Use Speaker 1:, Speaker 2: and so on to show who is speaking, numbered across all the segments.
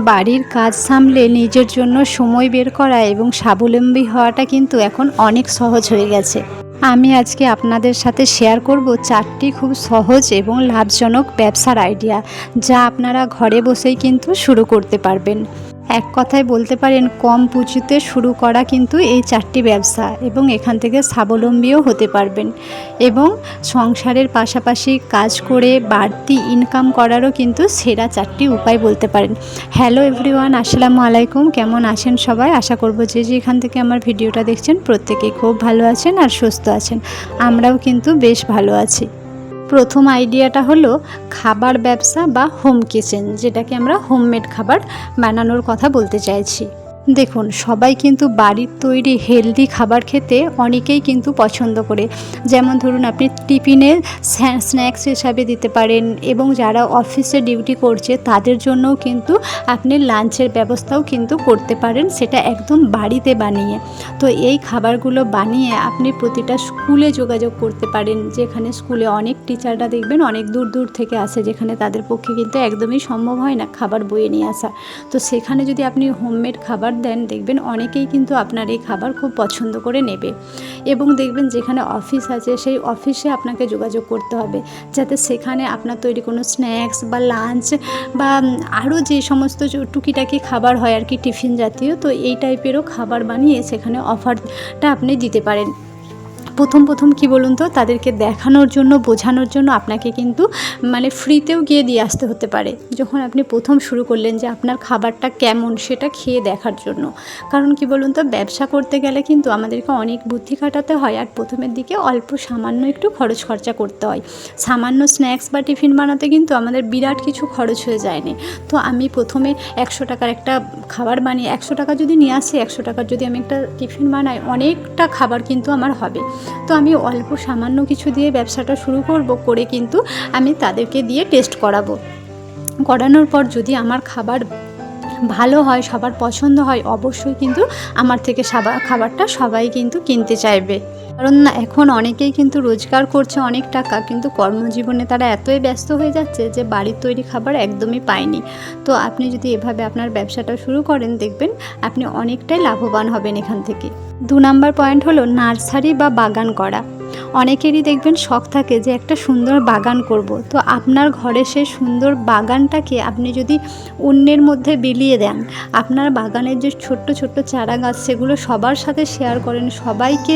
Speaker 1: বাড়ির কাজ সামলে নিজের জন্য সময় বের করা এবং স্বাবলম্বী হওয়াটা কিন্তু এখন অনেক সহজ হয়ে গেছে। আমি আজকে আপনাদের সাথে শেয়ার করব 4টি খুব সহজ এবং লাভজনক ব্যবসার আইডিয়া, যা আপনারা ঘরে বসেই কিন্তু শুরু করতে পারবেন। এক কথায় বলতে পারেন কম পুঁজিতে শুরু করা কিন্তু এই 4টি ব্যবসা, এবং এখান থেকে স্বাবলম্বীও হতে পারবেন এবং সংসারের পাশাপাশি কাজ করে বাড়তি ইনকাম করারও কিন্তু সেরা 4টি উপায় বলতে পারেন। হ্যালো এভরিওয়ান, আসসালামু আলাইকুম। কেমন আছেন সবাই? আশা করব যে যেখান থেকে আমার ভিডিওটা দেখছেন প্রত্যেকেই খুব ভালো আছেন আর সুস্থ আছেন। আমরাও কিন্তু বেশ ভালো আছি। প্রথম আইডিয়াটা হলো খাবার ব্যবসা বা হোম কিচেন, যেটাকে আমরা হোমমেড খাবার বানানোর কথা বলতে চাইছি। দেখুন, সবাই কিন্তু বাড়ির তৈরি হেলদি খাবার খেতে অনেকেই কিন্তু পছন্দ করে। যেমন ধরুন, আপনি টিফিনে স্ন্যাক্স হিসাবে দিতে পারেন, এবং যারা অফিসে ডিউটি করছে তাদের জন্যও কিন্তু আপনি লাঞ্চের ব্যবস্থাও কিন্তু করতে পারেন, সেটা একদম বাড়িতে বানিয়ে। তো এই খাবারগুলো বানিয়ে আপনি প্রতিটা স্কুলে যোগাযোগ করতে পারেন, যেখানে স্কুলে অনেক টিচাররা দেখবেন অনেক দূর দূর থেকে আসে, যেখানে তাদের পক্ষে কিন্তু একদমই সম্ভব হয় না খাবার বয়ে নিয়ে আসা। তো সেখানে যদি আপনি হোমমেড খাবার দেন, দেখবেন অনেকেই কিন্তু আপনার এই খাবার খুব পছন্দ করে নেবে। এবং দেখবেন যেখানে অফিস আছে সেই অফিসে আপনাকে যোগাযোগ করতে হবে, যাতে সেখানে আপনার তৈরি কোনো স্ন্যাক্স বা লাঞ্চ বা আরও যে সমস্ত টুকিটাকি খাবার হয় আর কি, টিফিন জাতীয়, তো এই টাইপেরও খাবার বানিয়ে সেখানে অফারটা আপনি দিতে পারেন। প্রথম কি বলুন তো, তাদেরকে দেখানোর জন্য, বোঝানোর জন্য আপনাকে কিন্তু ফ্রিতেও গিয়ে দিয়ে আসতে হতে পারে, যখন আপনি প্রথম শুরু করলেন, যে আপনার খাবারটা কেমন সেটা খেয়ে দেখার জন্য। কারণ কি বলুন তো, ব্যবসা করতে গেলে কিন্তু আমাদেরকে অনেক বুদ্ধি খাটাতে হয়, আর প্রথমের দিকে সামান্য একটু খরচা করতে হয়। সামান্য স্ন্যাক্স বা টিফিন বানাতে কিন্তু আমাদের বিরাট কিছু খরচ হয়ে যায়নি। তো আমি প্রথমে 100 টাকার একটা খাবার বানিয়ে, 100 টাকা যদি নিয়ে আসি, 100 টাকার যদি আমি একটা টিফিন বানাই, অনেকটা খাবার কিন্তু আমার হবে। তো আমি সামান্য কিছু দিয়ে ব্যবসাটা শুরু করে কিন্তু আমি তাদেরকে দিয়ে টেস্ট করানোর পর যদি আমার খাবার ভালো হয়, সবার পছন্দ হয়, অবশ্যই কিন্তু আমার থেকে খাবারটা সবাই কিন্তু কিনতে চাইবে। কারণ এখন অনেকেই কিন্তু রোজগার করছে অনেক টাকা, কিন্তু কর্মজীবনে তারা এতই ব্যস্ত হয়ে যাচ্ছে যে বাড়ির তৈরি খাবার একদমই পায়নি। তো আপনি যদি এভাবে আপনার ব্যবসাটা শুরু করেন, দেখবেন আপনি অনেকটাই লাভবান হবেন এখান থেকে। 2 নাম্বার পয়েন্ট হলো নার্সারি বা বাগান করা। অনেকেরই দেখবেন শখ থাকে যে একটা সুন্দর বাগান করব। তো আপনার ঘরে সেই সুন্দর বাগানটাকে আপনি যদি অন্যের মধ্যে বিলিয়ে দেন, আপনার বাগানের যে ছোট্ট ছোট্ট চারা গাছ, সেগুলো সবার সাথে শেয়ার করেন, সবাইকে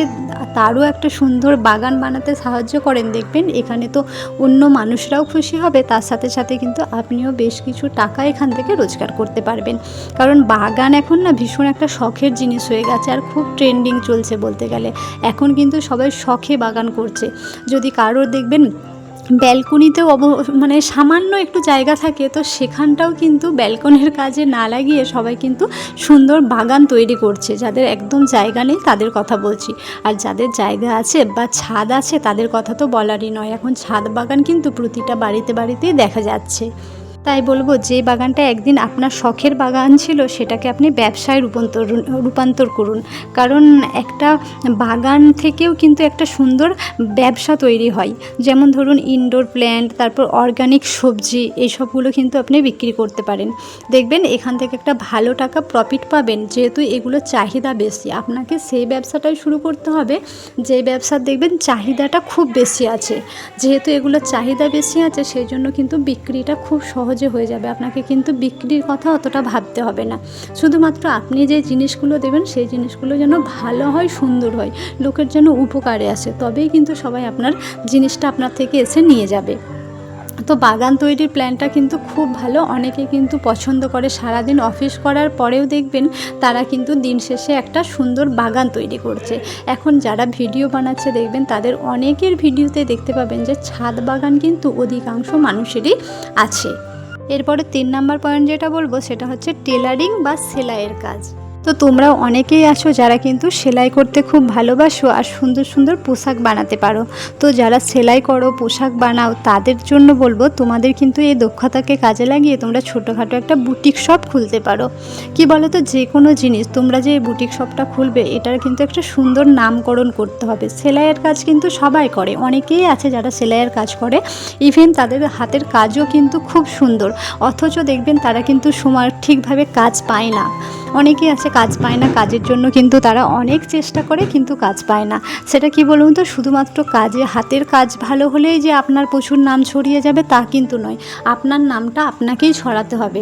Speaker 1: তারও একটা সুন্দর বাগান বানাতে সাহায্য করেন, দেখবেন এখানে তো অন্য মানুষরাও খুশি হবে, তার সাথে সাথে কিন্তু আপনিও বেশ কিছু টাকা এখান থেকে রোজগার করতে পারবেন। কারণ বাগান এখন না ভীষণ একটা শখের জিনিস হয়ে গেছে, আর খুব ট্রেন্ডিং চলছে বলতে গেলে। এখন কিন্তু সবাই শখে বাগান করছে। যদি কারোর দেখবেন ব্যালকনিতেও সামান্য একটু জায়গা থাকে, তো সেখানটাও কিন্তু ব্যালকনির কাজে না লাগিয়ে সবাই কিন্তু সুন্দর বাগান তৈরি করছে। যাদের একদম জায়গা নেই তাদের কথা বলছি, আর যাদের জায়গা আছে বা ছাদ আছে তাদের কথা তো বলারই নয়। এখন ছাদ বাগান কিন্তু প্রতিটা বাড়িতেই দেখা যাচ্ছে। তাই বলবো, যে বাগানটা একদিন আপনার শখের বাগান ছিল, সেটাকে আপনি ব্যবসায় রূপান্তর করুন। কারণ একটা বাগান থেকেও কিন্তু একটা সুন্দর ব্যবসা তৈরি হয়। যেমন ধরুন ইনডোর প্ল্যান্ট, তারপর অর্গানিক সবজি, এইসবগুলো কিন্তু আপনি বিক্রি করতে পারেন। দেখবেন এখান থেকে একটা ভালো টাকা প্রফিট পাবেন। যেহেতু এগুলো চাহিদা বেশি, আপনাকে সেই ব্যবসাটাই শুরু করতে হবে যে ব্যবসার দেখবেন চাহিদাটা খুব বেশি আছে। যেহেতু এগুলো চাহিদা বেশি আছে, সেই জন্য কিন্তু বিক্রিটা খুব সহজে হয়ে যাবে। আপনাকে কিন্তু বিক্রির কথা অতটা ভাবতে হবে না। শুধুমাত্র আপনি যে জিনিসগুলো দেবেন, সেই জিনিসগুলো যেন ভালো হয়, সুন্দর হয়, লোকের যেন উপকারে আসে, তবেই কিন্তু সবাই আপনার জিনিসটা আপনার থেকে এসে নিয়ে যাবে। তো বাগান তৈরির প্ল্যানটা কিন্তু খুব ভালো, অনেকে কিন্তু পছন্দ করে। সারাদিন অফিস করার পরেও দেখবেন তারা কিন্তু দিন শেষে একটা সুন্দর বাগান তৈরি করছে। এখন যারা ভিডিও বানাচ্ছে, দেখবেন তাদের অনেকের ভিডিওতে দেখতে পাবেন যে ছাদ বাগান কিন্তু অধিকাংশ মানুষেরই আছে। এরপরে 3 নাম্বার পয়েন্ট যেটা বলবো, সেটা হচ্ছে টেলারিং বা সেলাইয়ের কাজ। তো তোমরা অনেকেই আছো যারা কিন্তু সেলাই করতে খুব ভালোবাসো আর সুন্দর সুন্দর পোশাক বানাতে পারো। তো যারা সেলাই করো, পোশাক বানাও, তাদের জন্য বলবো তোমাদের কিন্তু এই দক্ষতাকে কাজে লাগিয়ে তোমরা ছোটোখাটো একটা বুটিক শপ খুলতে পারো। কি বলো তো, যে কোনো জিনিস তোমরা যে বুটিক শপটা খুলবে এটার কিন্তু একটা সুন্দর নামকরণ করতে হবে। সেলাইয়ের কাজ কিন্তু সবাই করে, অনেকেই আছে যারা সেলাইয়ের কাজ করে, ইভেন তাদের হাতের কাজও কিন্তু খুব সুন্দর, অথচ দেখবেন তারা কিন্তু সময় ঠিকভাবে কাজ পায় না। অনেকেই আছে কাজ পায় না, কাজের জন্য কিন্তু তারা অনেক চেষ্টা করে কিন্তু কাজ পায় না। সেটা কি বলুন তো, শুধুমাত্র কাজে হাতের কাজ ভালো হলেই যে আপনার প্রচুর নাম ছড়িয়ে যাবে তা কিন্তু নয়, আপনার নামটা আপনাকেই ছড়াতে হবে।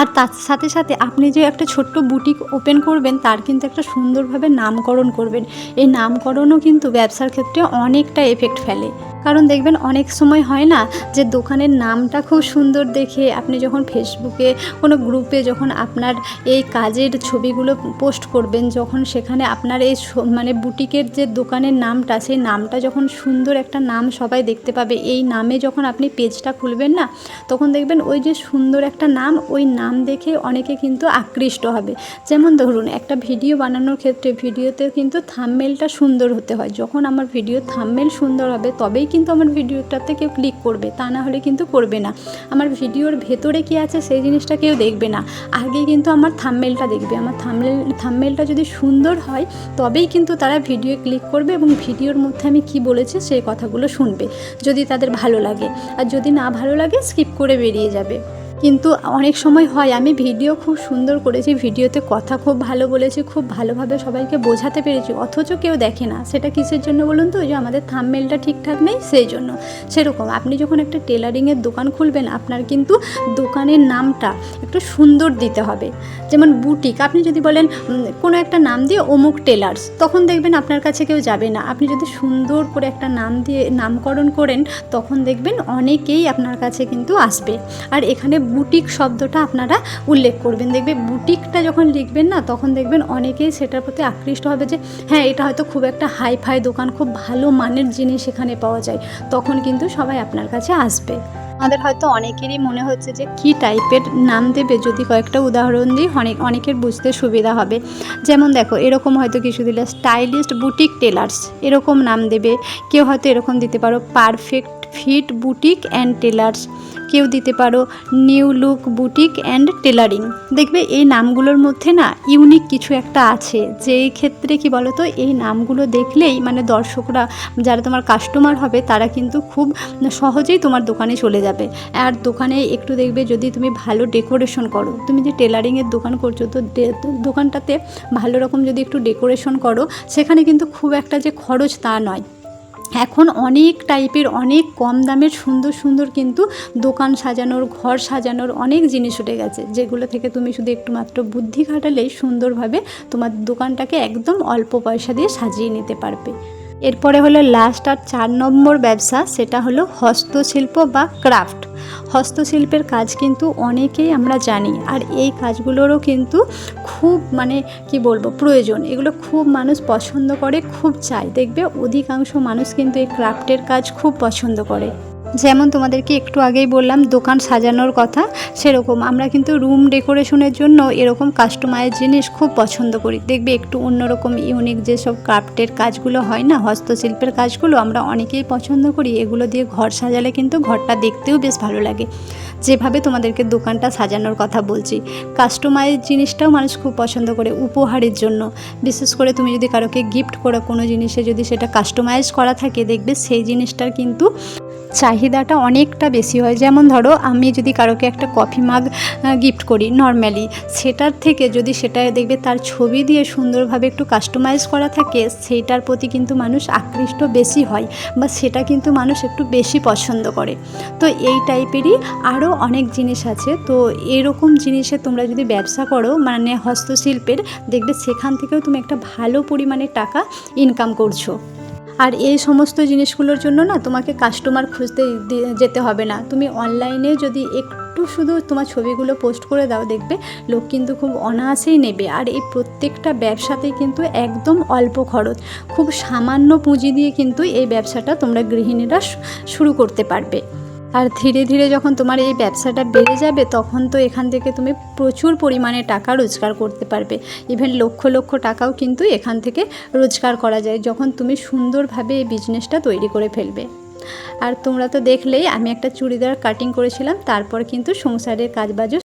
Speaker 1: আর তার সাথে সাথে আপনি যে একটা ছোট্ট বুটিক ওপেন করবেন তার কিন্তু একটা সুন্দরভাবে নামকরণ করবেন। এই নামকরণও কিন্তু ব্যবসার ক্ষেত্রে অনেকটা এফেক্ট ফেলে। কারণ দেখবেন অনেক সময় হয় না যে দোকানের নামটা খুব সুন্দর দেখে আপনি যখন ফেসবুকে কোনো গ্রুপে যখন আপনার এই কাজের ছবিগুলো পোস্ট করবেন, যখন সেখানে আপনার এই মানে বুটিকের যে দোকানের নামটা, সেই নামটা যখন সুন্দর একটা নাম সবাই দেখতে পাবে, এই নামে যখন আপনি পেজটা খুলবেন না, তখন দেখবেন ওই যে সুন্দর একটা নাম, ওই নাম দেখে অনেকে কিন্তু আকৃষ্ট হবে। যেমন ধরুন একটা ভিডিও বানানোর ক্ষেত্রে ভিডিওতে কিন্তু থাম্বনেলটা সুন্দর হতে হয়। যখন আমার ভিডিও থাম্বনেল সুন্দর হবে তবেই কিন্তু আমার ভিডিওটাতে কেউ ক্লিক করবে, তা না হলে কিন্তু করবে না। আমার ভিডিওর ভেতরে কি আছে সেই জিনিসটা কেউ দেখবে না, আগে কিন্তু আমার থাম্বনেলটা দেখবে। আমার থাম্বনেলটা যদি সুন্দর হয় তবেই কিন্তু তারা ভিডিও ক্লিক করবে এবং ভিডিওর মধ্যে আমি কি বলেছি সেই কথাগুলো শুনবে, যদি তাদের ভালো লাগে। আর যদি না ভালো লাগে স্কিপ করে বেরিয়ে যাবে। কিন্তু অনেক সময় হয় আমি ভিডিও খুব সুন্দর করেছি, ভিডিওতে কথা খুব ভালো বলেছি, খুব ভালোভাবে সবাইকে বোঝাতে পেরেছি, অথচ কেউ দেখে না। সেটা কিসের জন্য বলুন তো, ওই যে আমাদের থাম্বনেলটা ঠিকঠাক নেই সেই জন্য। সেরকম আপনি যখন একটা টেলারিংয়ের দোকান খুলবেন, আপনার কিন্তু দোকানের নামটা একটু সুন্দর দিতে হবে। যেমন বুটিক, আপনি যদি বলেন কোনো একটা নাম দিয়ে অমুক টেলার্স, তখন দেখবেন আপনার কাছে কেউ যাবে না। আপনি যদি সুন্দর করে একটা নাম দিয়ে নামকরণ করেন, তখন দেখবেন অনেকেই আপনার কাছে কিন্তু আসবে। আর এখানে বুটিক শব্দটা আপনারা উল্লেখ করবেন। দেখবে বুটিকটা যখন লিখবেন না, তখন দেখবেন অনেকেই সেটার প্রতি আকৃষ্ট হবে যে হ্যাঁ এটা হয়তো খুব একটা হাই ফাই দোকান, খুব ভালো মানের জিনিস এখানে পাওয়া যায়, তখন কিন্তু সবাই আপনার কাছে আসবে। আমাদের হয়তো অনেকেরই মনে হচ্ছে যে কী টাইপের নাম দেবে, যদি কয়েকটা উদাহরণ দিই অনেকের বুঝতে সুবিধা হবে। যেমন দেখো, এরকম হয়তো কিছু দিলে স্টাইলিস্ট বুটিক টেলার্স, এরকম নাম দেবে। কেউ হয়তো এরকম দিতে পারো perfect fit boutique and tailors, কেউ দিতে পারো new look boutique and tailoring. দেখবে এই নামগুলোর মধ্যে না ইউনিক কিছু একটা আছে, যেই ক্ষেত্রে কি বলো তো, এই নামগুলো দেখলেই মানে দর্শকরা যারা তোমার কাস্টমার হবে তারা কিন্তু খুব সহজেই তোমার দোকানে চলে যাবে। আর দোকানে একটু দেখবে যদি তুমি ভালো ডেকোরেশন করো, তুমি যে টেলারিংয়ের দোকান করছো তো দোকানটাতে ভালো রকম যদি একটু ডেকোরেশন করো, সেখানে কিন্তু খুব একটা যে খরচ তা নয়। এখন অনেক টাইপের অনেক কম দামের সুন্দর সুন্দর কিন্তু দোকান সাজানোর, ঘর সাজানোর অনেক জিনিস উঠে গেছে, যেগুলো থেকে তুমি শুধু একটু মাত্র বুদ্ধি খাটালেই সুন্দরভাবে তোমার দোকানটাকে একদম অল্প পয়সা দিয়ে সাজিয়ে নিতে পারবে। এরপরে হলো লাস্ট আর 4 নম্বর ব্যবসা, সেটা হলো হস্তশিল্প বা ক্রাফট। হস্তশিল্পের কাজ কিন্তু অনেকেই আমরা জানি, আর এই কাজগুলোরও কিন্তু খুব মানে কি বলবো প্রয়োজন, এগুলো খুব মানুষ পছন্দ করে, খুব চায়। দেখবে অধিকাংশ মানুষ কিন্তু এই ক্রাফটের কাজ খুব পছন্দ করে। যেমন তোমাদেরকে একটু আগেই বললাম দোকান সাজানোর কথা, সেরকম আমরা কিন্তু রুম ডেকোরেশনের জন্য এরকম কাস্টমাইজ জিনিস খুব পছন্দ করি। দেখবে একটু অন্যরকম ইউনিক যেসব ক্রাফটের কাজগুলো হয় না, হস্তশিল্পের কাজগুলো আমরা অনেকেই পছন্দ করি। এগুলো দিয়ে ঘর সাজালে কিন্তু ঘরটা দেখতেও বেশ ভালো লাগে। যেভাবে তোমাদেরকে দোকানটা সাজানোর কথা বলছি, কাস্টমাইজ জিনিসটাও মানুষ খুব পছন্দ করে উপহারের জন্য। বিশেষ করে তুমি যদি কারোকে গিফট করো কোনো জিনিসে, যদি সেটা কাস্টমাইজ করা থাকে, দেখবে সেই জিনিসটার কিন্তু চাহিদাটা অনেকটা বেশি হয়। যেমন ধরো আমি যদি কারোকে একটা কফি মাগ গিফট করি নর্মালি, সেটার থেকে যদি সেটা দেখবে তার ছবি দিয়ে সুন্দরভাবে একটু কাস্টমাইজ করা থাকে, সেইটার প্রতি কিন্তু মানুষ আকৃষ্ট বেশি হয়, বা সেটা কিন্তু মানুষ একটু বেশি পছন্দ করে। তো এই টাইপেরই আরও অনেক জিনিস আছে। তো এরকম জিনিসে তোমরা যদি ব্যবসা করো মানে হস্তশিল্পের, দেখবে সেখান থেকেও তুমি একটা ভালো পরিমাণে টাকা ইনকাম করছো। আর এই সমস্ত জিনিসগুলোর জন্য না তোমাকে কাস্টমার খুঁজতে যেতে হবে না। তুমি অনলাইনে যদি একটু শুধু তোমার ছবিগুলো পোস্ট করে দাও, দেখবে লোক কিন্তু খুব অনায়াসেই নেবে। আর এই প্রত্যেকটা ব্যবসাতেই কিন্তু একদম অল্প খরচ, খুব সামান্য পুঁজি দিয়ে কিন্তু এই ব্যবসাটা তোমরা গৃহিণীরা শুরু করতে পারবে। আর ধীরে ধীরে যখন তোমার এই ব্যবসাটা বেড়ে যাবে তখন তো এখান থেকে তুমি প্রচুর পরিমাণে টাকা রোজগার করতে পারবে। ইভেন লক্ষ লক্ষ টাকাও কিন্তু এখান থেকে রোজগার করা যায় যখন তুমি সুন্দরভাবে এই বিজনেসটা তৈরি করে ফেলবে। আর তোমরা তো দেখলেই আমি একটা চুড়িদার কাটিং করেছিলাম, তারপর কিন্তু সংসারের কাজবাজও